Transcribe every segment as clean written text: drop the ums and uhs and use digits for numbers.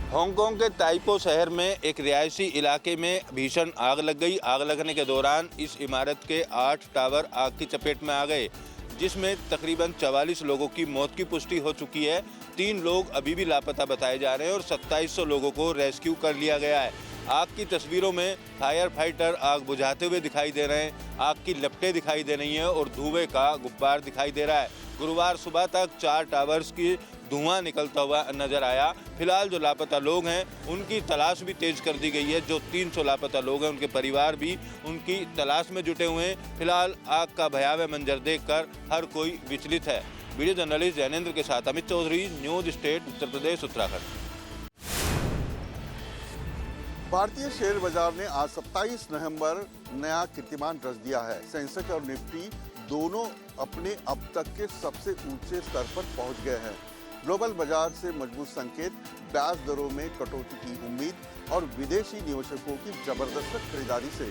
Hong Kong के ताइपो शहर में एक रिहायशी इलाके में भीषण आग लग गई। आग लगने के दौरान इस इमारत के 8 टावर आग की चपेट में आ गए, जिसमें तकरीबन 44 लोगों की मौत की पुष्टि हो चुकी है। 3 लोग अभी भी लापता बताए जा रहे हैं और 2700 लोगों को रेस्क्यू कर लिया गया है। आग की तस्वीरों में फायर फाइटर आग बुझाते हुए दिखाई दे रहे हैं। आग की लपटें दिखाई दे रही हैं और धुएं का गुब्बार दिखाई दे रहा है। गुरुवार सुबह तक 4 टावर्स की धुआं निकलता हुआ नजर आया। फिलहाल जो लापता लोग हैं उनकी तलाश भी तेज कर दी गई है। जो 300 लापता लोग हैं उनके परिवार भी उनकी तलाश में जुटे हुए हैं। फिलहाल आग का भयावह मंजर देखकर हर कोई विचलित है। वीडियो जर्नलिस्ट जैनेंद्र के साथ अमित चौधरी, न्यूज स्टेट, उत्तर प्रदेश, उत्तराखंड। भारतीय शेयर बाजार ने आज 27 नवंबर नया कीर्तिमान रच दिया है। सेंसेक्स और निफ्टी दोनों अपने अब तक के सबसे ऊंचे स्तर पर पहुंच गए हैं। ग्लोबल बाजार से मजबूत संकेत, ब्याज दरों में कटौती की उम्मीद और विदेशी निवेशकों की जबरदस्त खरीदारी से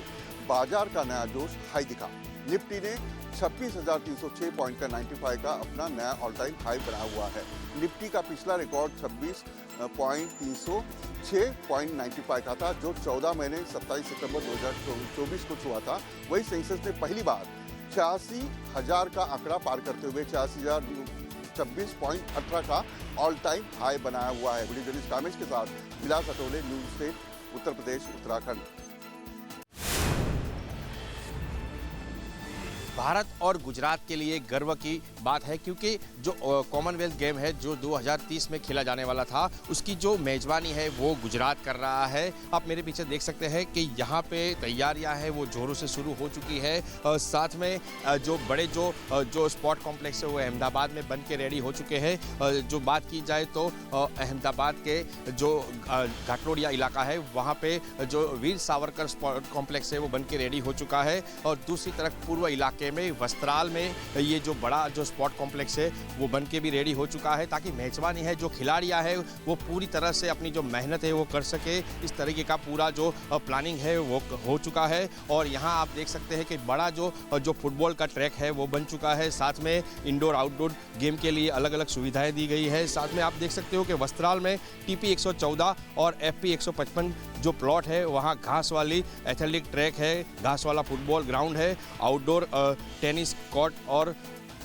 बाजार का नया जोश हाई दिखा। निफ्टी ने 26,306 पॉइंट का 95 का अपना नया ऑल टाइम हाई बनाया हुआ है। निफ्टी का पिछला रिकॉर्ड 26,306.95 का था, जो 14 महीने 27 सितंबर 2024 को छुआ था। वही सेंसेक्स ने पहली बार 86,000 का आंकड़ा पार करते हुए 86,026.18 का ऑल टाइम हाई बनाया हुआ है। वीडियो जर्नलिस्ट कामेश के साथ विलास अटोले, न्यूज स्टेट, उत्तर प्रदेश, उत्तराखंड। भारत और गुजरात के लिए गर्व की बात है, क्योंकि जो कॉमनवेल्थ गेम है जो 2030 में खेला जाने वाला था, उसकी जो मेजबानी है वो गुजरात कर रहा है। आप मेरे पीछे देख सकते हैं कि यहाँ पे तैयारियां हैं वो जोरों से शुरू हो चुकी है। साथ में जो बड़े जो स्पोर्ट कॉम्प्लेक्स है वो अहमदाबाद में बन के रेडी हो चुके हैं। जो बात की जाए तो अहमदाबाद के जो घाटलोडिया इलाका है वहाँ पे जो वीर सावरकर स्पोर्ट कॉम्प्लेक्स है वो बन के रेडी हो चुका है। और दूसरी तरफ पूर्व इलाके में वस्त्राल में ये जो बड़ा जो स्पोर्ट कॉम्प्लेक्स है वो बन के भी रेडी हो चुका है, ताकि मेजबानी है जो खिलाड़ियां है वो पूरी तरह से अपनी जो मेहनत है वो कर सके। इस तरीके का पूरा जो प्लानिंग है वो हो चुका है। और यहाँ आप देख सकते हैं कि बड़ा जो फुटबॉल का ट्रैक है वो बन चुका है। साथ में इंडोर आउटडोर गेम के लिए अलग अलग सुविधाएं दी गई है। साथ में आप देख सकते हो कि वस्त्राल में TP 114 और FP 155 जो प्लॉट है वहाँ घास वाली एथलेटिक ट्रैक है, घास वाला फुटबॉल ग्राउंड है, आउटडोर टेनिस कोर्ट और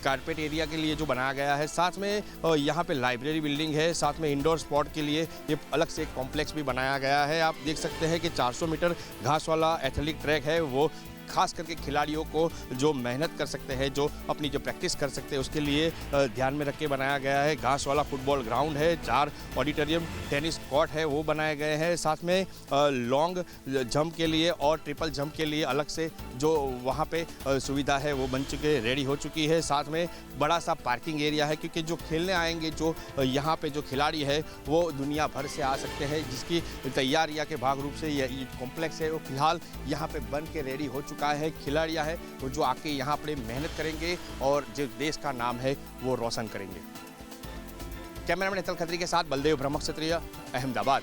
कारपेट एरिया के लिए जो बनाया गया है। साथ में यहाँ पे लाइब्रेरी बिल्डिंग है। साथ में इंडोर स्पोर्ट के लिए ये अलग से एक कॉम्प्लेक्स भी बनाया गया है। आप देख सकते हैं कि 400 मीटर घास वाला एथलेटिक ट्रैक है, वो खास करके खिलाड़ियों को जो मेहनत कर सकते हैं, जो अपनी जो प्रैक्टिस कर सकते हैं उसके लिए ध्यान में रख के बनाया गया है। घास वाला फुटबॉल ग्राउंड है, 4 ऑडिटोरियम टेनिस कोर्ट है वो बनाए गए हैं। साथ में लॉन्ग जंप के लिए और ट्रिपल जंप के लिए अलग से जो वहाँ पे सुविधा है वो बन चुके रेडी हो चुकी है। साथ में बड़ा सा पार्किंग एरिया है, क्योंकि जो खेलने आएंगे जो यहाँ पे जो खिलाड़ी है वो दुनिया भर से आ सकते हैं, जिसकी तैयारियाँ के भाग रूप से ये कॉम्प्लेक्स है वो फिलहाल यहाँ पे बन के रेडी हो चुका है। खिलाड़ियां है वो जो आके यहाँ पे मेहनत करेंगे और जो देश का नाम है वो रोशन करेंगे। कैमरामैन हितल खत्री के साथ बलदेव ब्रह्मक्षत्रिय, अहमदाबाद।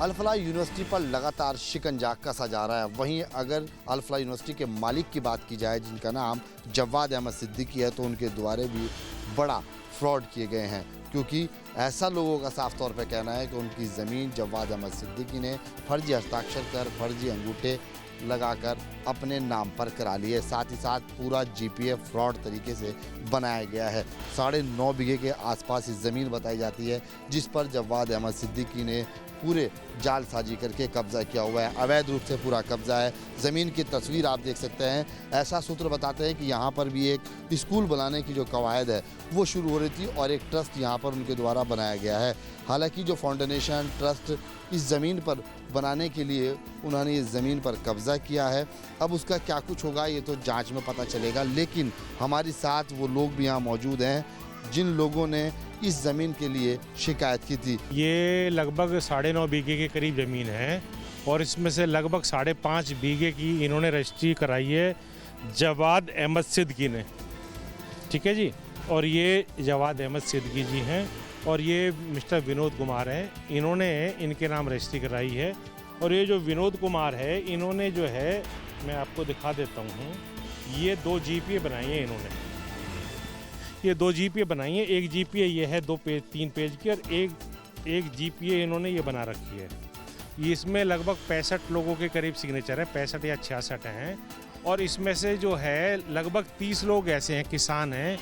अल-फलाह यूनिवर्सिटी पर लगातार शिकंजा कसा जा रहा है। वहीं अगर अल-फलाह यूनिवर्सिटी के मालिक की बात की जाए, जिनका नाम जवाद अहमद सिद्दीकी है, तो उनके द्वारा भी बड़ा फ्रॉड किए गए हैं, क्योंकि ऐसा लोगों का साफ तौर पे कहना है कि उनकी ज़मीन जवाद अहमद सिद्दीकी ने फर्जी हस्ताक्षर कर, फर्जी अंगूठे लगाकर अपने नाम पर करा ली है। साथ ही साथ पूरा GPA फ्रॉड तरीके से बनाया गया है। 9.5 बीघे के आसपास इस ज़मीन बताई जाती है, जिस पर जवाद अहमद सिद्दीकी ने पूरे जालसाजी करके कब्जा किया हुआ है। अवैध रूप से पूरा कब्जा है। ज़मीन की तस्वीर आप देख सकते हैं। ऐसा सूत्र बताते हैं कि यहाँ पर भी एक स्कूल बनाने की जो कवायद है वो शुरू हो रही थी और एक ट्रस्ट यहाँ पर उनके द्वारा बनाया गया है। हालांकि जो फाउंडेशन ट्रस्ट इस ज़मीन पर बनाने के लिए उन्होंने इस ज़मीन पर कब्जा किया है, अब उसका क्या कुछ होगा ये तो जांच में पता चलेगा। लेकिन हमारे साथ वो लोग भी यहाँ मौजूद हैं जिन लोगों ने इस ज़मीन के लिए शिकायत की थी। ये लगभग 9.5 बीघे के करीब ज़मीन है और इसमें से लगभग 5.5 बीघे की इन्होंने रजिस्ट्री कराई है जवाद अहमद सिद्दीकी ने। ठीक है जी। और ये जवाद अहमद सिद्दीकी जी हैं और ये मिस्टर विनोद कुमार हैं, इन्होंने इनके नाम रजिस्ट्री कराई है। और ये जो विनोद कुमार है, इन्होंने जो है, मैं आपको दिखा देता हूँ, ये 2 GPA बनाई हैं इन्होंने। ये 2 जीपीए बनाई है। एक जीपीए ये है 3 पेज की, और एक जीपीए इन्होंने ये बना रखी है। इसमें लगभग 65 लोगों के करीब सिग्नेचर है, 65 या 66 हैं। और इसमें से जो है लगभग 30 लोग ऐसे हैं, किसान हैं,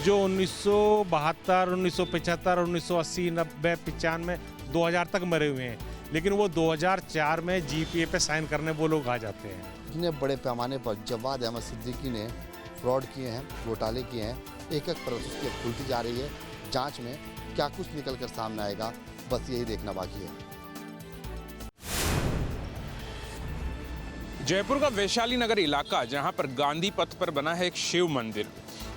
जो 1972, 1975, 1980, 90, 95, 2000 तक मरे हुए हैं, लेकिन वो 2004 में जीपीए पे साइन करने वो लोग आ जाते हैं। इतने बड़े पैमाने पर जवाद अहमद सिद्दीकी ने फ्रॉड किए हैं, घोटाले किए हैं, एक प्रोसेस की खुलती जा रही है। जांच में क्या कुछ निकल कर सामने आएगा, बस यही देखना बाकी है। जयपुर का वैशाली नगर इलाका, जहां पर गांधी पथ पर बना है एक शिव मंदिर।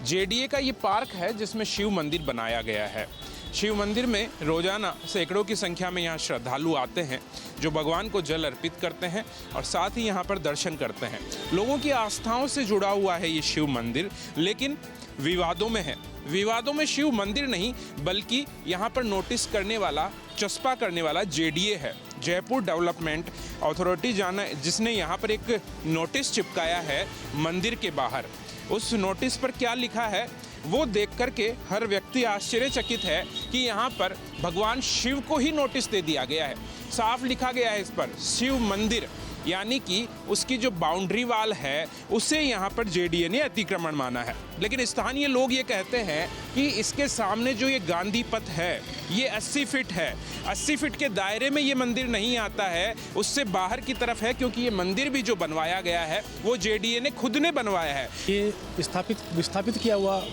जेडीए का ये पार्क है जिसमें शिव मंदिर बनाया गया है। शिव मंदिर में रोजाना सैकड़ों की संख्या में यहाँ श्रद्धालु आते हैं, जो भगवान को जल अर्पित करते हैं और साथ ही यहाँ पर दर्शन करते हैं। लोगों की आस्थाओं से जुड़ा हुआ है ये शिव मंदिर, लेकिन विवादों में है। विवादों में शिव मंदिर नहीं, बल्कि यहाँ पर नोटिस करने वाला, चस्पा करने वाला जेडीए है, जयपुर डेवलपमेंट अथॉरिटी, जिसने यहाँ पर एक नोटिस चिपकाया है मंदिर के बाहर। उस नोटिस पर क्या लिखा है वो देख करके हर व्यक्ति आश्चर्यचकित है कि यहाँ पर भगवान शिव को ही नोटिस दे दिया गया है। साफ लिखा गया है इस पर शिव मंदिर, यानी कि उसकी जो बाउंड्री वाल है उसे यहाँ पर जेडीए ने अतिक्रमण माना है। लेकिन स्थानीय लोग ये कहते हैं कि इसके सामने जो ये गांधी पथ है ये 80 फीट है, 80 फीट के दायरे में ये मंदिर नहीं आता है, उससे बाहर की तरफ है, क्योंकि ये मंदिर भी जो बनवाया गया है वो जेडीए ने खुद ने बनवाया है। ये विस्थापित किया हुआ,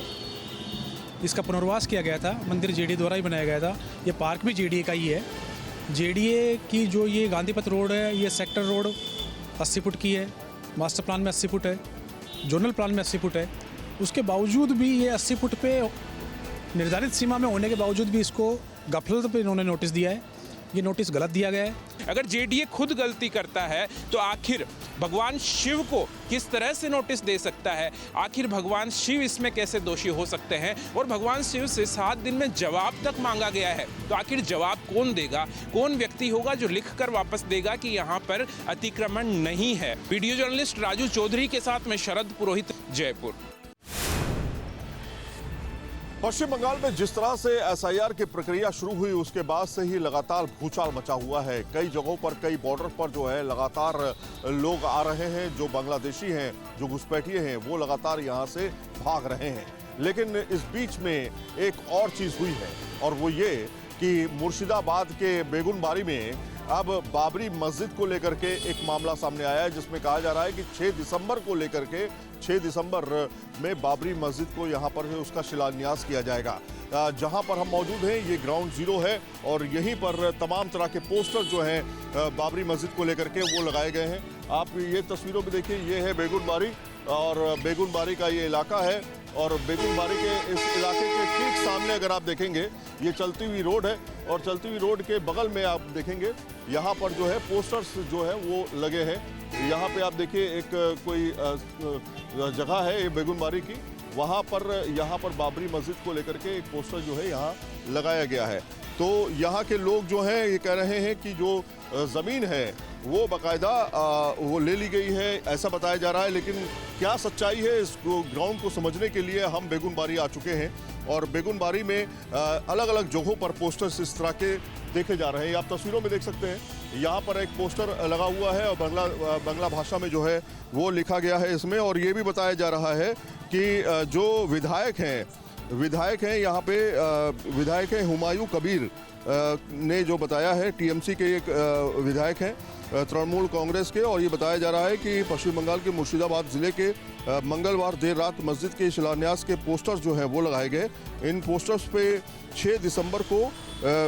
इसका पुनर्वास किया गया था, मंदिर जेडीए द्वारा ही बनाया गया था। ये पार्क भी जेडीए का ही है। जेडीए की जो ये गांधी पथ रोड है, ये सेक्टर रोड 80 फुट की है, मास्टर प्लान में 80 फुट है, जोनल प्लान में 80 फुट है। उसके बावजूद भी ये 80 फुट पे निर्धारित सीमा में होने के बावजूद भी इसको गफलत पे इन्होंने नोटिस दिया है। ये नोटिस गलत दिया गया है। अगर जेडीए खुद गलती करता है तो आखिर भगवान शिव को किस तरह से नोटिस दे सकता है? आखिर भगवान शिव इसमें कैसे दोषी हो सकते हैं? और भगवान शिव से 7 दिन में जवाब तक मांगा गया है, तो आखिर जवाब कौन देगा? कौन व्यक्ति होगा जो लिख कर वापस देगा कि यहाँ पर अतिक्रमण नहीं है? वीडियो जर्नलिस्ट राजू चौधरी के साथ में शरद पुरोहित, जयपुर। पश्चिम बंगाल में जिस तरह से एसआईआर की प्रक्रिया शुरू हुई उसके बाद से ही लगातार भूचाल मचा हुआ है। कई जगहों पर, कई बॉर्डर पर जो है लगातार लोग आ रहे हैं, जो बांग्लादेशी हैं, जो घुसपैठिए हैं, वो लगातार यहाँ से भाग रहे हैं। लेकिन इस बीच में एक और चीज हुई है, और वो ये कि मुर्शिदाबाद के बेगुनबारी में अब बाबरी मस्जिद को लेकर के एक मामला सामने आया है, जिसमें कहा जा रहा है कि 6 दिसंबर को लेकर के 6 दिसंबर में बाबरी मस्जिद को यहाँ पर उसका शिलान्यास किया जाएगा। जहाँ पर हम मौजूद हैं ये ग्राउंड जीरो है, और यहीं पर तमाम तरह के पोस्टर जो हैं बाबरी मस्जिद को लेकर के वो लगाए गए हैं। आप ये तस्वीरों में देखिए, ये है बेगुनबारी, और बेगुनबारी का ये इलाका है, और बेगुनबारी के इस इलाके के ठीक सामने अगर आप देखेंगे ये चलती हुई रोड है, और चलती हुई रोड के बगल में आप देखेंगे यहाँ पर जो है पोस्टर्स जो है वो लगे हैं। यहाँ पे आप देखिए एक कोई जगह है ये बेगुनबारी की, वहाँ पर बाबरी मस्जिद को लेकर के एक पोस्टर जो है यहाँ लगाया गया है। तो यहाँ के लोग जो हैं ये कह रहे हैं कि जो ज़मीन है वो बाकायदा वो ले ली गई है, ऐसा बताया जा रहा है। लेकिन क्या सच्चाई है, इस ग्राउंड को समझने के लिए हम बेगुनबारी आ चुके हैं, और बेगुनबारी में अलग अलग जगहों पर पोस्टर्स इस तरह के देखे जा रहे हैं। आप तस्वीरों में देख सकते हैं, यहाँ पर एक पोस्टर लगा हुआ है, और बांग्ला भाषा में जो है वो लिखा गया है इसमें, और ये भी बताया जा रहा है कि जो विधायक हैं यहाँ पे विधायक हैं हुमायूं कबीर ने जो बताया है, टीएमसी के एक विधायक हैं तृणमूल कांग्रेस के, और ये बताया जा रहा है कि पश्चिम बंगाल के मुर्शिदाबाद जिले के मंगलवार देर रात मस्जिद के शिलान्यास के पोस्टर्स जो हैं वो लगाए गए। इन पोस्टर्स पे 6 दिसंबर को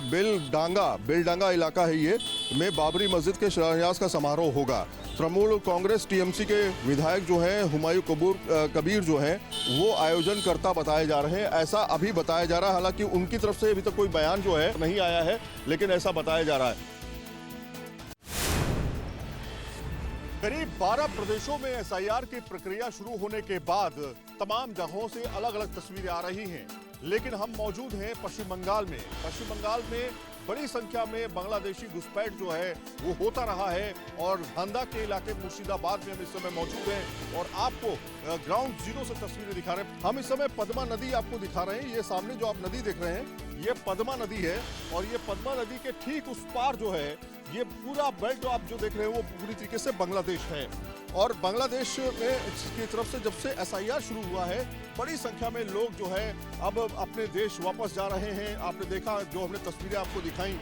बेलडांगा इलाका है ये में बाबरी मस्जिद के शिलान्यास का समारोह होगा। तृणमूल कांग्रेस टीएमसी के विधायक जो हैं हुमायूं कबीर जो हैं वो आयोजनकर्ता बताए जा रहे हैं, ऐसा अभी बताया जा रहा है। हालांकि उनकी तरफ से अभी तक कोई बयान जो है नहीं आया है, लेकिन ऐसा बताया जा रहा है। करीब 12 प्रदेशों में एसआईआर की प्रक्रिया शुरू होने के बाद तमाम जगहों से अलग अलग तस्वीरें आ रही हैं, लेकिन हम मौजूद हैं पश्चिम बंगाल में। पश्चिम बंगाल में बड़ी संख्या में बांग्लादेशी घुसपैठ जो है वो होता रहा है और हंदा के इलाके मुर्शिदाबाद में हम इस समय मौजूद हैं और आपको ग्राउंड जीरो से तस्वीरें दिखा रहे हैं। हम इस समय पद्मा नदी आपको दिखा रहे हैं। ये सामने जो आप नदी देख रहे हैं ये पद्मा नदी है और ये पद्मा नदी के ठीक उस पार जो है ये पूरा बेल्ट आप जो देख रहे हैं वो पूरी तरीके से बांग्लादेश है। और बांग्लादेश में की तरफ से जब से एसआईआर शुरू हुआ है बड़ी संख्या में लोग जो है अब अपने देश वापस जा रहे हैं। आपने देखा जो हमने तस्वीरें आपको दिखाई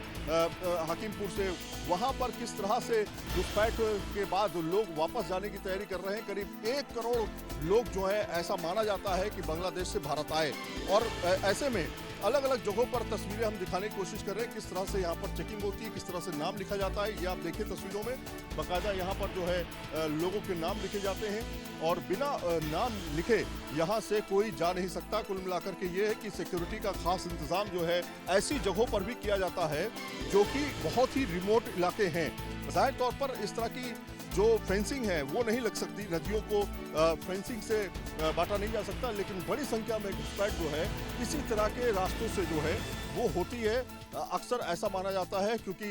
हकीमपुर से, वहां पर किस तरह से घुसपैठ के बाद लोग वापस जाने की तैयारी कर रहे हैं। करीब 1 करोड़ लोग जो है ऐसा माना जाता है कि बांग्लादेश से भारत आए और ऐसे में अलग अलग जगहों पर तस्वीरें हम दिखाने की कोशिश कर रहे हैं किस तरह से यहाँ पर चेकिंग होती है, किस तरह से नाम लिखा जाता है। ये आप देखिए तस्वीरों में बाकायदा यहाँ पर जो है लोगों के नाम लिखे जाते हैं और बिना नाम लिखे यहाँ से कोई जा नहीं सकता। कुल मिलाकर के ये है कि सिक्योरिटी का खास इंतजाम जो है ऐसी जगहों पर भी किया जाता है जो कि बहुत ही रिमोट इलाके हैं। जाहिर तौर पर इस तरह की जो फेंसिंग है वो नहीं लग सकती, नदियों को फेंसिंग से बांटा नहीं जा सकता, लेकिन बड़ी संख्या में घुसपैठ जो है इसी तरह के रास्तों से जो है वो होती है। अक्सर ऐसा माना जाता है क्योंकि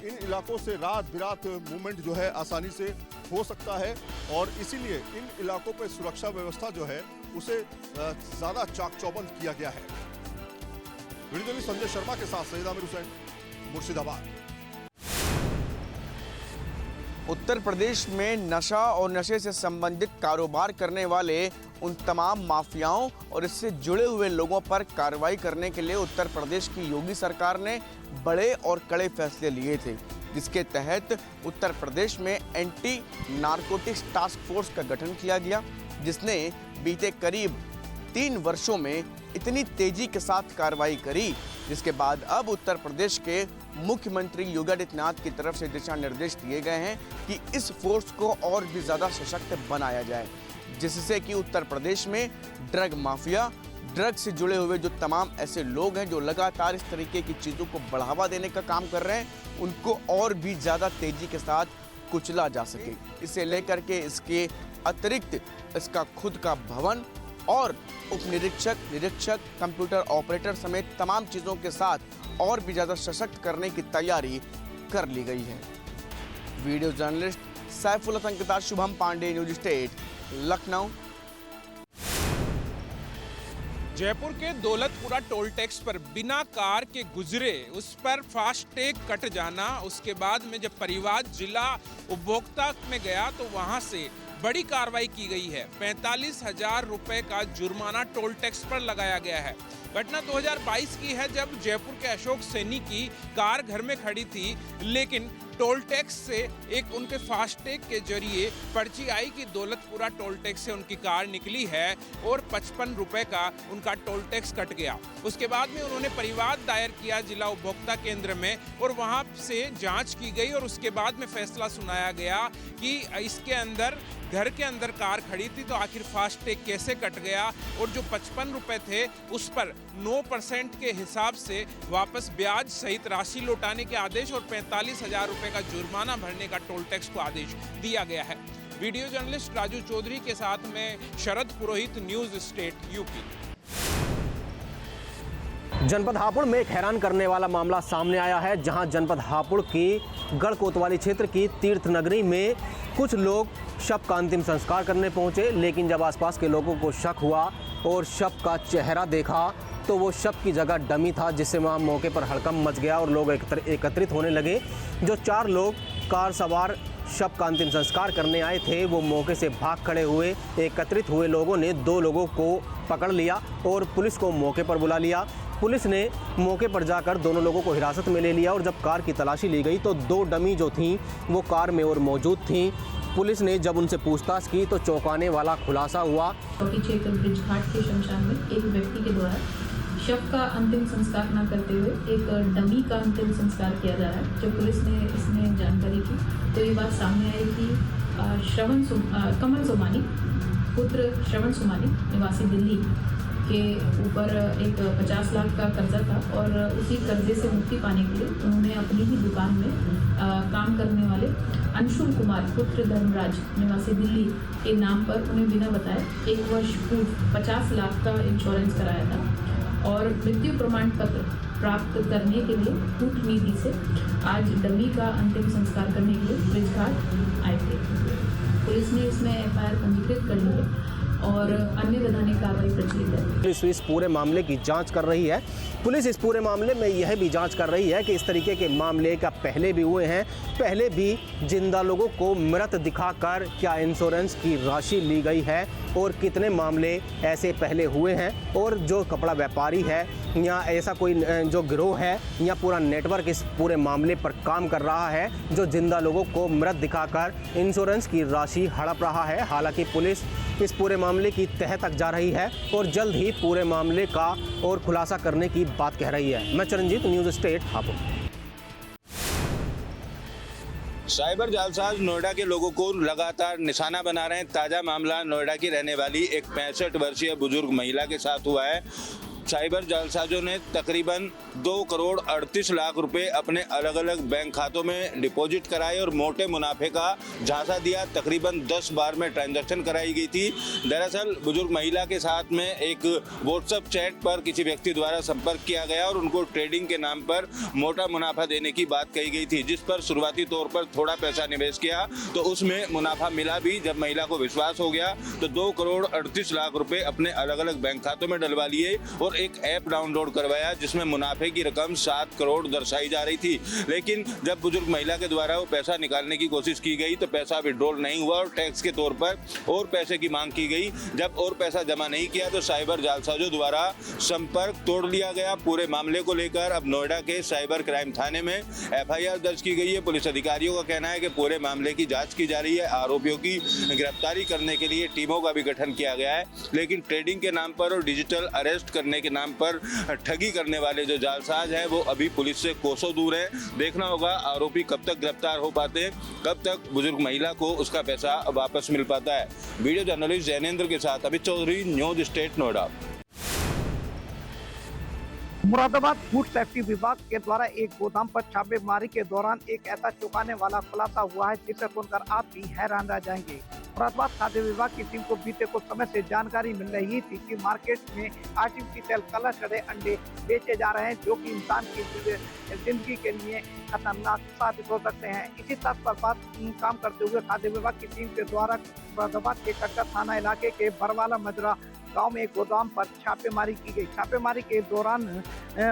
इन इलाकों से रात बिरात मूवमेंट जो है आसानी से हो सकता है और इसीलिए इन इलाकों पर सुरक्षा व्यवस्था जो है उसे ज़्यादा चाक चौबंद किया गया है। वीडियो जर्नलिस्ट संजय शर्मा के साथ सईद आमिर हुसैन, मुर्शिदाबाद। उत्तर प्रदेश में नशा और नशे से संबंधित कारोबार करने वाले उन तमाम माफियाओं और इससे जुड़े हुए लोगों पर कार्रवाई करने के लिए उत्तर प्रदेश की योगी सरकार ने बड़े और कड़े फैसले लिए थे, जिसके तहत उत्तर प्रदेश में एंटी नारकोटिक्स टास्क फोर्स का गठन किया गया, जिसने बीते करीब 3 वर्षों में इतनी तेजी के साथ कार्रवाई करी, जिसके बाद अब उत्तर प्रदेश के मुख्यमंत्री योगी आदित्यनाथ की तरफ से दिशा निर्देश दिए गए हैं कि इस फोर्स को और भी ज़्यादा सशक्त बनाया जाए, जिससे कि उत्तर प्रदेश में ड्रग माफिया, ड्रग से जुड़े हुए जो तमाम ऐसे लोग हैं जो लगातार इस तरीके की चीज़ों को बढ़ावा देने का काम कर रहे हैं, उनको और भी ज़्यादा तेज़ी के साथ कुचला जा सके। इसे लेकर के इसके अतिरिक्त इसका खुद का भवन और उप निरीक्षक, निरीक्षक, कंप्यूटर ऑपरेटर समेत तमाम चीज़ों के साथ और भी ज़्यादा सशक्त करने की तैयारी कर ली गई है। वीडियो जर्नलिस्ट सैफुल हसन के साथ शुभम पांडे, न्यूज स्टेट, लखनऊ। जयपुर के दौलतपुरा टोल टैक्स पर बिना कार के गुजरे उस पर फास्टैग कट जाना, उसके बाद में जब परिवार जिला उपभोक्ता में गया तो वहां से बड़ी कार्रवाई की गई है। 45,000 रुपए का जुर्माना टोल टैक्स पर लगाया गया है। घटना 2022 की है जब जयपुर के अशोक सैनी की कार घर में खड़ी थी, लेकिन टोल टैक्स से एक उनके फास्टैग के जरिए पर्ची आई कि दौलतपुरा टोल टैक्स से उनकी कार निकली है और 55 रुपए का उनका टोल टैक्स कट गया। उसके बाद में उन्होंने परिवाद दायर किया जिला उपभोक्ता केंद्र में और वहां से जांच की गई और उसके बाद में फैसला सुनाया गया कि इसके अंदर घर के अंदर कार खड़ी थी तो आखिर फास्टैग कैसे कट गया और जो 55 रुपए थे उस पर 9% के हिसाब से वापस ब्याज सहित राशि लौटाने के आदेश और 45,000 रुपए का जुर्माना भरने का टोल टैक्स को आदेश दिया गया है। वीडियो जर्नलिस्ट राजू चौधरी के साथ में शरद पुरोहित, न्यूज स्टेट यूपी। जनपद हापुड़ में एक हैरान करने वाला मामला सामने आया है, जहां जनपद हापुड़ की गढ़ कोतवाली क्षेत्र की तीर्थ नगरी में कुछ लोग शव का अंतिम संस्कार करने पहुंचे, लेकिन जब आसपास के लोगों को शक हुआ और शव का चेहरा देखा तो वो शव की जगह डमी था, जिससे वहाँ मौके पर हड़कंप मच गया और लोग एकत्रित होने लगे। जो 4 लोग कार सवार शव का अंतिम संस्कार करने आए थे वो मौके से भाग खड़े हुए। एकत्रित हुए लोगों ने 2 लोगों को पकड़ लिया और पुलिस को मौके पर बुला लिया। पुलिस ने मौके पर जाकर दोनों लोगों को हिरासत में ले लिया और जब कार की तलाशी ली गई तो 2 डमी जो थीं वो कार में और मौजूद थीं। पुलिस ने जब उनसे पूछताछ की तो चौंकाने वाला खुलासा हुआ। क्षेत्र ब्रिज घाट के शमशान में एक व्यक्ति के द्वारा शव का अंतिम संस्कार न करते हुए एक डमी का अंतिम संस्कार किया जा रहा है। जब पुलिस ने इसमें जानकारी की तो ये बात सामने आई कि कमल सोमानी पुत्र श्रवण सोमानी निवासी दिल्ली के ऊपर एक 50 लाख का कर्जा था और उसी कर्जे से मुक्ति पाने के लिए उन्होंने अपनी ही दुकान में काम करने वाले अंशुल कुमार पुत्र धर्मराज निवासी दिल्ली के नाम पर उन्हें बिना बताए 1 वर्ष पूर्व 50 लाख का इंश्योरेंस कराया था और मृत्यु प्रमाण पत्र प्राप्त करने के लिए कूटनीति से आज डमी का अंतिम संस्कार करने के लिए ब्रिजघाट आए थे। पुलिस ने इसमें एफआईआर पंजीकृत कर ली है और अन्य वैधानिक कार्रवाई प्रचलित है। पुलिस इस पूरे मामले की जांच कर रही है। पुलिस इस पूरे मामले में यह भी जांच कर रही है कि इस तरीके के मामले का पहले भी हुए हैं, पहले भी जिंदा लोगों को मृत दिखाकर क्या इंश्योरेंस की राशि ली गई है और कितने मामले ऐसे पहले हुए हैं और जो कपड़ा व्यापारी है या ऐसा कोई जो गिरोह है या पूरा नेटवर्क इस पूरे मामले पर काम कर रहा है जो जिंदा लोगों को मृत दिखाकर इंश्योरेंस की राशि हड़प रहा है। हालांकि पुलिस इस पूरे मामले की तह तक जा रही है और जल्द ही पूरे मामले का और खुलासा करने की बात कह रही है। मैं Charanjit, news state Hapur. Cyber जालसाज नोएडा के लोगों को लगातार निशाना बना रहे हैं। ताजा मामला नोएडा की रहने वाली एक 65 वर्षीय बुजुर्ग महिला के साथ हुआ है। साइबर जालसाजों ने तकरीबन 2 करोड़ 38 लाख रुपए अपने अलग अलग बैंक खातों में डिपॉजिट कराए और मोटे मुनाफे का झांसा दिया। तकरीबन 10 बार में ट्रांजैक्शन कराई गई थी। दरअसल बुजुर्ग महिला के साथ में एक व्हाट्सएप चैट पर किसी व्यक्ति द्वारा संपर्क किया गया और उनको ट्रेडिंग के नाम पर मोटा मुनाफा देने की बात कही गई थी, जिस पर शुरुआती तौर पर थोड़ा पैसा निवेश किया तो उसमें मुनाफा मिला भी। जब महिला को विश्वास हो गया तो 2 करोड़ 38 लाख रुपए अपने अलग अलग बैंक खातों में डलवा लिए और एक ऐप डाउनलोड करवाया जिसमें मुनाफे की रकम 7 करोड़ दर्शाई जा रही थी। लेकिन जब बुजुर्ग महिला के द्वारा वो पैसा निकालने की कोशिश की गई तो पैसा विड्रॉल नहीं हुआ और टैक्स के तौर पर और पैसे की मांग की गई। जब और पैसा जमा नहीं किया तो साइबर जालसाजों द्वारा संपर्क तोड़ लिया गया। पूरे मामले को लेकर अब नोएडा के साइबर क्राइम थाने में एफआईआर दर्ज की गई है। पुलिस अधिकारियों का कहना है कि पूरे मामले की जांच की जा रही है। आरोपियों की गिरफ्तारी करने के लिए टीमों का भी गठन किया गया है। लेकिन ट्रेडिंग के नाम पर और डिजिटल अरेस्ट करने के नाम पर ठगी करने वाले जो जालसाज हैं वो अभी पुलिस से कोसों दूर है। देखना होगा आरोपी कब तक गिरफ्तार हो पाते हैं, कब तक बुजुर्ग महिला को उसका पैसा वापस मिल पाता है। वीडियो जर्नलिस्ट जैनेंद्र के साथ Amit Chaudhary, news state Noida. Moradabad food safety विभाग के द्वारा एक गोदाम पर छापेमारी के दौरान एक ऐसा चौंकाने वाला खुलासा हुआ है जिसे सुनकर आप भी हैरान रह जाएंगे। मुरादाबाद खाद्य विभाग की टीम को बीते कुछ समय से जानकारी मिल रही थी कि मार्केट में आर्टिफिशियल कलर चढ़े अंडे बेचे जा रहे हैं जो कि इंसान की जिंदगी के लिए खतरनाक साबित हो सकते हैं। इसी तर्ज पर काम करते हुए खाद्य विभाग की टीम के द्वारा मुरादाबाद के कटरा थाना इलाके के बरवाला मजरा गांव में एक गोदाम पर छापेमारी की गई। छापेमारी के दौरान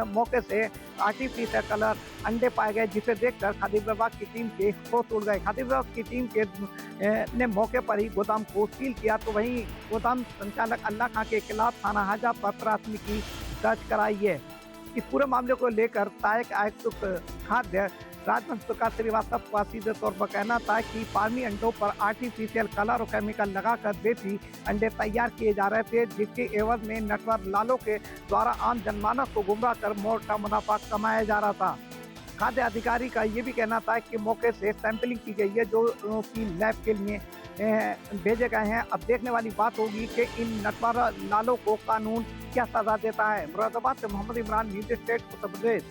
मौके से आर्टिफिशियल कलर अंडे पाए गए जिसे देखकर खाद्य विभाग की टीम के होश उड़ गए। खाद्य विभाग की टीम के ने मौके पर ही गोदाम को सील किया तो वहीं गोदाम संचालक अल्लाह खां के खिलाफ थाना हाजा पर प्राथमिकी दर्ज कराई है। इस पूरे मामले को लेकर सहायक आयुक्त खाद्य राजवंश प्रकाश श्रीवास्तव का सीधे तौर पर कहना था कि फार्मी अंडों पर आर्टिफिशियल कलर और केमिकल लगाकर देसी अंडे तैयार किए जा रहे थे जिसके एवज में नटवर लालों के द्वारा आम जनमानस को गुमराह कर मोटा मुनाफा कमाया जा रहा था। खाद्य अधिकारी का ये भी कहना था कि मौके से सैंपलिंग की गई है जो कि लैब के लिए भेजे गए हैं। अब देखने वाली बात होगी कि इन नटवर लालों को कानून क्या सजा देता है। मुरादाबाद से Mohammad Imran, news state, Uttar Pradesh.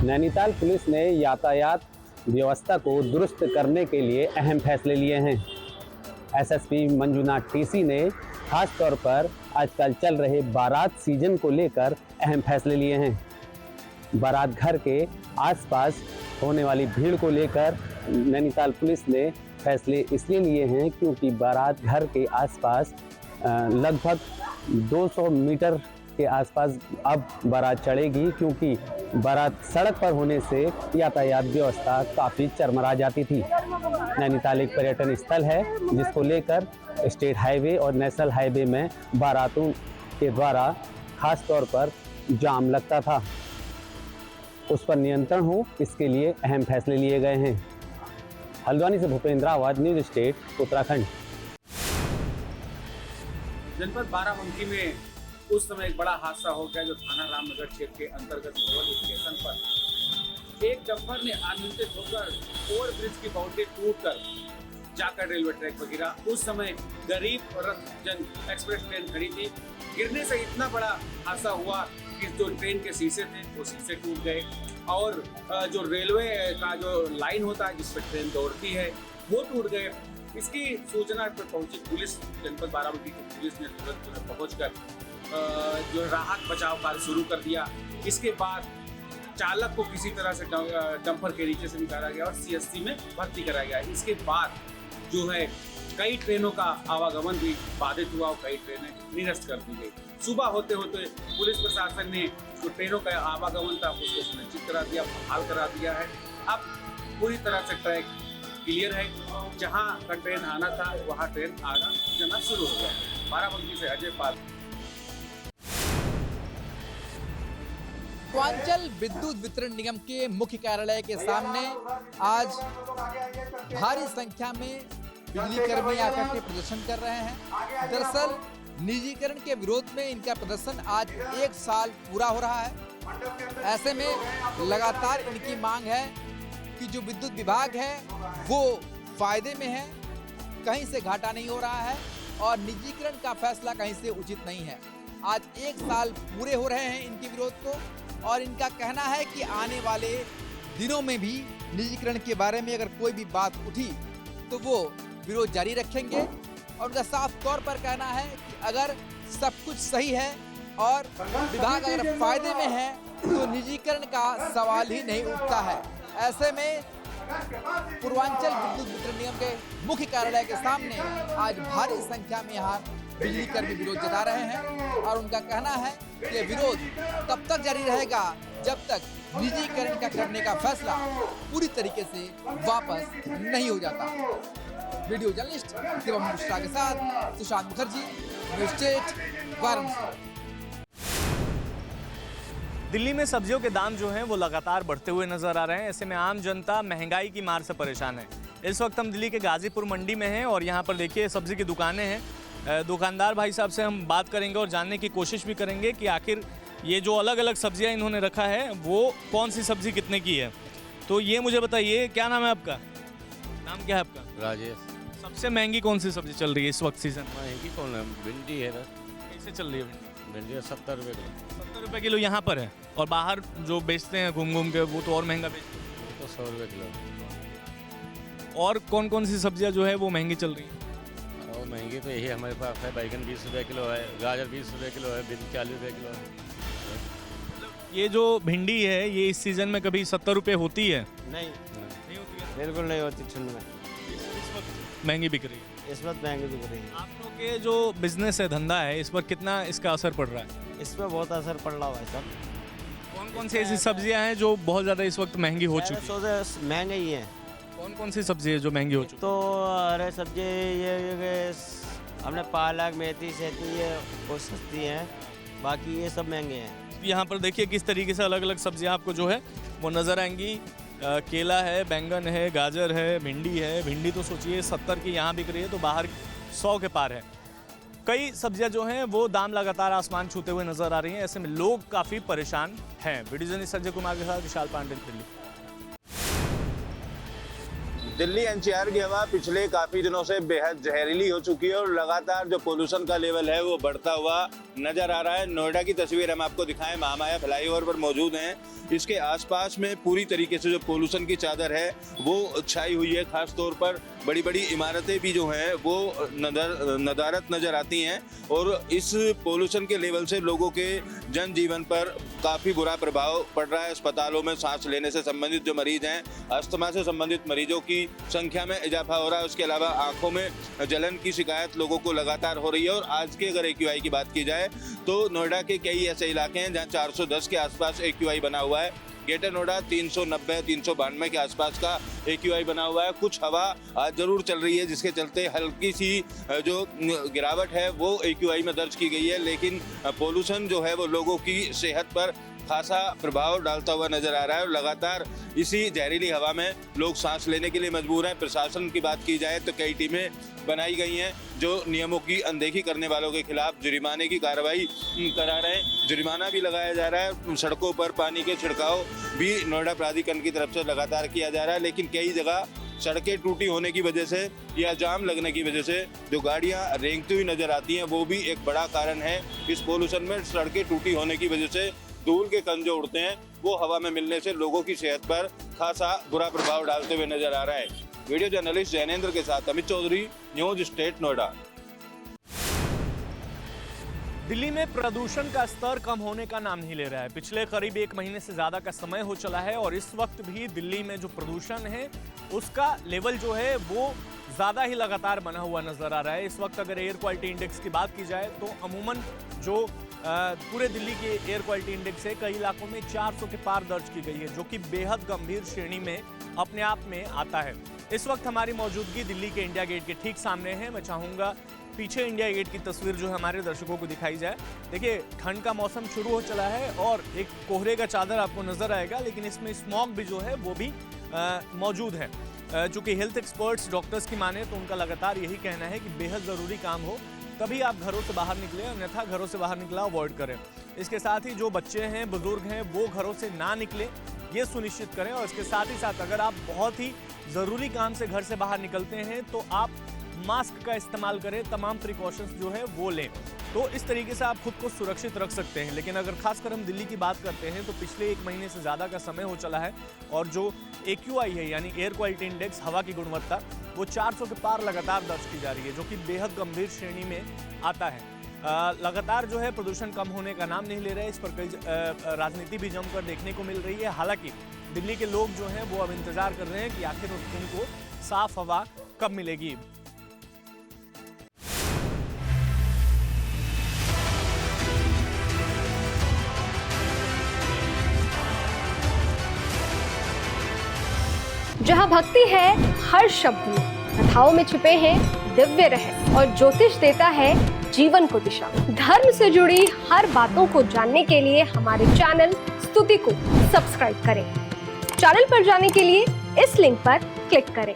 Nainital police ने यातायात व्यवस्था को दुरुस्त करने के लिए अहम फैसले लिए हैं। एसएसपी मंजुनाथ टीसी ने खास तौर पर आजकल चल रहे बारात सीजन को लेकर अहम फैसले लिए हैं। बारात घर के आसपास होने वाली भीड़ को लेकर नैनीताल पुलिस ने फैसले इसलिए लिए हैं क्योंकि बारात घर के आसपास लगभग 200 मीटर के आसपास अब बारात चढ़ेगी क्योंकि बारात सड़क पर होने से यातायात व्यवस्था काफ़ी चरमरा जाती थी। नैनीताल एक पर्यटन स्थल है जिसको लेकर स्टेट हाईवे और नेशनल हाईवे में बारातों के द्वारा खास तौर पर जाम लगता था। उस पर नियंत्रण हो इसके लिए अहम फैसले लिए गए हैं। हल्द्वानी से भूपेंद्र आवाज, न्यूज़ स्टेट, उत्तराखंड। जनपद बाराबंकी में उस समय एक बड़ा हादसा हो गया जो थाना रामनगर क्षेत्र के अंतर्गत स्टेशन पर एक डंपर ने अनियंत्रित होकर ओवरब्रिज की बाउंड्री टूटकर जाकर रेलवे ट्रैक पर गिरा। उस समय गरीब रथ जन एक्सप्रेस ट्रेन खड़ी थी। गिरने से इतना बड़ा हादसा हुआ कि जो ट्रेन के शीशे थे वो शीशे टूट गए और जो रेलवे का जो लाइन होता है जिस पर ट्रेन दौड़ती है वो टूट गए। इसकी सूचना पर पहुंची पुलिस, जनपद बाराबंकी की पुलिस ने तुरंत पहुंचकर जो राहत बचाव कार्य शुरू कर दिया। इसके बाद चालक को किसी तरह से डंपर के नीचे से निकाला गया और सीएससी में भर्ती कराया गया। इसके बाद जो है कई ट्रेनों का आवागमन भी बाधित हुआ और कई ट्रेनें निरस्त कर दी गई। सुबह होते होते पुलिस प्रशासन ने जो ट्रेनों का आवागमन था उसको सुनिश्चित करा दिया, बहाल करा दिया है। अब पूरी तरह से ट्रैक क्लियर है। जहां का ट्रेन आना था वहां ट्रेन आना जाना शुरू हो गया। बाराबंकी से अजय पाल। पूर्वांचल विद्युत वितरण निगम के मुख्य कार्यालय के सामने आज भारी संख्या में बिजली कर्मी आकर के प्रदर्शन कर रहे हैं। दरअसल निजीकरण के विरोध में इनका प्रदर्शन आज 1 साल पूरा हो रहा है। ऐसे में लगातार इनकी मांग है कि जो विद्युत विभाग है वो फायदे में है, कहीं से घाटा नहीं हो रहा है और निजीकरण का फैसला कहीं से उचित नहीं है। आज 1 साल पूरे हो रहे हैं इनके विरोध को और इनका कहना है कि आने वाले दिनों में भी निजीकरण के बारे में अगर कोई भी बात उठी तो वो विरोध जारी रखेंगे। और उनका साफ तौर पर कहना है कि अगर सब कुछ सही है और विभाग अगर फायदे में है तो निजीकरण का सवाल ही नहीं उठता है। ऐसे में पूर्वांचल विद्युत वितरण निगम के मुख्य कार्यालय के सामने आज भारी संख्या में यहाँ बिजली कर्मी विरोध जता रहे हैं और उनका कहना है कि विरोध तब तक जारी रहेगा जब तक निजीकरण का करने का फैसला पूरी तरीके से वापस नहीं हो जाता। वीडियो जर्नलिस्ट शिवम मिश्रा के साथ सुशांत मुखर्जी, न्यूज़ स्टेट, वाराणसी। दिल्ली में सब्जियों के दाम जो हैं वो लगातार बढ़ते हुए नजर आ रहे हैं। ऐसे में आम जनता महंगाई की मार से परेशान है। इस वक्त हम दिल्ली के गाजीपुर मंडी में हैं और यहाँ पर देखिए सब्जी की दुकानें हैं। दुकानदार भाई साहब से हम बात करेंगे और जानने की कोशिश भी करेंगे कि आखिर ये जो अलग अलग सब्जियाँ इन्होंने रखा है वो कौन सी सब्जी कितने की है। तो ये मुझे बताइए, क्या नाम है आपका? नाम क्या है आपका? राजेश। सबसे महंगी कौन सी सब्जी चल रही है इस वक्त सीजन? महंगी कौन है? भिंडी है बस। कैसे चल रही है भिंडी? भिंडी 70 रुपये किलो। 70 रुपये किलो यहाँ पर है और बाहर जो बेचते हैं घूम घूम के वो तो और महंगा बेचते हैं। वो तो 100 रुपये किलो। और कौन कौन सी सब्जियाँ जो है वो महंगी चल रही है? और महंगी तो यही हमारे पास है। बैगन 20 रुपये किलो है, गाजर 20 रुपये किलो है, भिंडी 40 रुपये किलो है। ये जो भिंडी है ये इस सीजन में कभी 70 रुपये होती है? नहीं होती है, बिल्कुल नहीं होती। ठंड में इस वक्त महंगी बिक रही है। इस वक्त महंगी बिक रही है। आप लोग के जो बिजनेस है, धंधा है, इस पर कितना इसका असर पड़ रहा है? इस पर बहुत असर पड़ रहा है सर। कौन कौन सी ऐसी सब्जियां हैं जो बहुत ज़्यादा इस वक्त महंगी हो चुकी है? महंगे ही है। कौन कौन सी सब्जी है जो महंगी हो चुकी है? तो हरे सब्जी ये हमने पालक, मेथी, सेती ये वो सस्ती हैं, बाकी ये सब महंगे हैं। यहाँ पर देखिए किस तरीके से अलग अलग सब्जियां आपको जो है वो नज़र आएंगी। केला है, बैंगन है, गाजर है, भिंडी है। भिंडी तो सोचिए 70 की यहाँ बिक रही है तो बाहर 100 के पार है। कई सब्जियां जो हैं वो दाम लगातार आसमान छूते हुए नजर आ रही हैं। ऐसे में लोग काफ़ी परेशान हैं। वीडियो जर्नलिस्ट संजय कुमार के साथ विशाल पांडे, दिल्ली। दिल्ली एनसीआर की हवा पिछले काफ़ी दिनों से बेहद जहरीली हो चुकी है और लगातार जो पोल्यूशन का लेवल है वो बढ़ता हुआ नजर आ रहा है। नोएडा की तस्वीर हम आपको दिखाएं, महामाया फ्लाईओवर पर मौजूद हैं। इसके आसपास में पूरी तरीके से जो पोल्यूशन की चादर है वो छाई हुई है। खास तौर पर बड़ी बड़ी इमारतें भी जो हैं वो नदारत नज़र आती हैं और इस पोल्यूशन के लेवल से लोगों के जनजीवन पर काफ़ी बुरा प्रभाव पड़ रहा है। अस्पतालों में सांस लेने से संबंधित जो मरीज हैं, अस्थमा से संबंधित मरीजों की संख्या में इजाफा हो रहा है। उसके अलावा आंखों में जलन की शिकायत लोगों को लगातार हो रही है। और आज के अगर AQI की बात की जाए तो नोएडा के कई ऐसे इलाके हैं जहाँ 410 के आसपास AQI बना हुआ है। ग्रेटर नोएडा 390-392 के आसपास का AQI बना हुआ है। कुछ हवा आज जरूर चल रही है जिसके चलते हल्की सी जो गिरावट है वो AQI में दर्ज की गई है, लेकिन पोल्यूशन जो है वो लोगों की सेहत पर खासा प्रभाव डालता हुआ नजर आ रहा है और लगातार इसी जहरीली हवा में लोग सांस लेने के लिए मजबूर हैं। प्रशासन की बात की जाए तो कई टीमें बनाई गई हैं जो नियमों की अनदेखी करने वालों के खिलाफ जुर्माने की कार्रवाई करा रहे हैं। जुर्माना भी लगाया जा रहा है। सड़कों पर पानी के छिड़काव भी नोएडा प्राधिकरण की तरफ से लगातार किया जा रहा है, लेकिन कई जगह सड़कें टूटी होने की वजह से या जाम लगने की वजह से जो गाड़ियां रेंगती हुई नजर आती हैं वो भी एक बड़ा कारण है। इस पोल्यूशन में सड़कें टूटी होने की वजह से धूल के कण जो उड़ते हैं वो हवा में मिलने से लोगों की सेहत पर खासा बुरा प्रभाव डालते हुए नजर आ रहा है। वीडियो जर्नलिस्ट जैनेंद्र के साथ अमित चौधरी, न्यूज स्टेट नोएडा। दिल्ली में प्रदूषण का स्तर कम होने का नाम नहीं ले रहा है। पिछले करीब 1 महीने से ज्यादा का समय हो चला है और इस वक्त भी दिल्ली में जो प्रदूषण है उसका लेवल जो है वो ज्यादा ही लगातार बना हुआ नजर आ रहा है। इस वक्त अगर एयर क्वालिटी इंडेक्स की बात की जाए तो अमूमन जो पूरे दिल्ली के एयर क्वालिटी इंडेक्स है कई इलाकों में 400 के पार दर्ज की गई है, जो कि बेहद गंभीर श्रेणी में अपने आप में आता है। इस वक्त हमारी मौजूदगी दिल्ली के इंडिया गेट के ठीक सामने है। मैं चाहूँगा पीछे इंडिया गेट की तस्वीर जो है हमारे दर्शकों को दिखाई जाए। देखिए, ठंड का मौसम शुरू हो चला है और एक कोहरे का चादर आपको नजर आएगा, लेकिन इसमें स्मॉग भी जो है वो भी मौजूद है। चूँकि हेल्थ एक्सपर्ट्स, डॉक्टर्स की माने तो उनका लगातार यही कहना है कि बेहद ज़रूरी काम हो तभी आप घरों से बाहर निकलें, अन्यथा घरों से बाहर निकला अवॉइड करें। इसके साथ ही जो बच्चे हैं, बुजुर्ग हैं, वो घरों से ना निकलें ये सुनिश्चित करें। और इसके साथ ही साथ अगर आप बहुत ही ज़रूरी काम से घर से बाहर निकलते हैं तो आप मास्क का इस्तेमाल करें, तमाम प्रिकॉशंस जो है वो लें, तो इस तरीके से आप खुद को सुरक्षित रख सकते हैं। लेकिन अगर खासकर हम दिल्ली की बात करते हैं तो पिछले 1 महीने से ज़्यादा का समय हो चला है और जो AQI है यानी एयर क्वालिटी इंडेक्स, हवा की गुणवत्ता, वो 400 के पार लगातार दर्ज की जा रही है, जो कि बेहद गंभीर श्रेणी में आता है। लगातार जो है प्रदूषण कम होने का नाम नहीं ले रहा है। इस पर कई राजनीति भी जमकर देखने को मिल रही है। हालांकि दिल्ली के लोग जो हैं वो अब इंतजार कर रहे हैं कि आखिर उनको साफ हवा कब मिलेगी। जहाँ भक्ति है हर शब्द में, कथाओं में छुपे हैं दिव्य रहस्य और ज्योतिष देता है जीवन को दिशा। धर्म से जुड़ी हर बातों को जानने के लिए हमारे चैनल स्तुति को सब्सक्राइब करें। चैनल पर जाने के लिए इस लिंक पर क्लिक करें।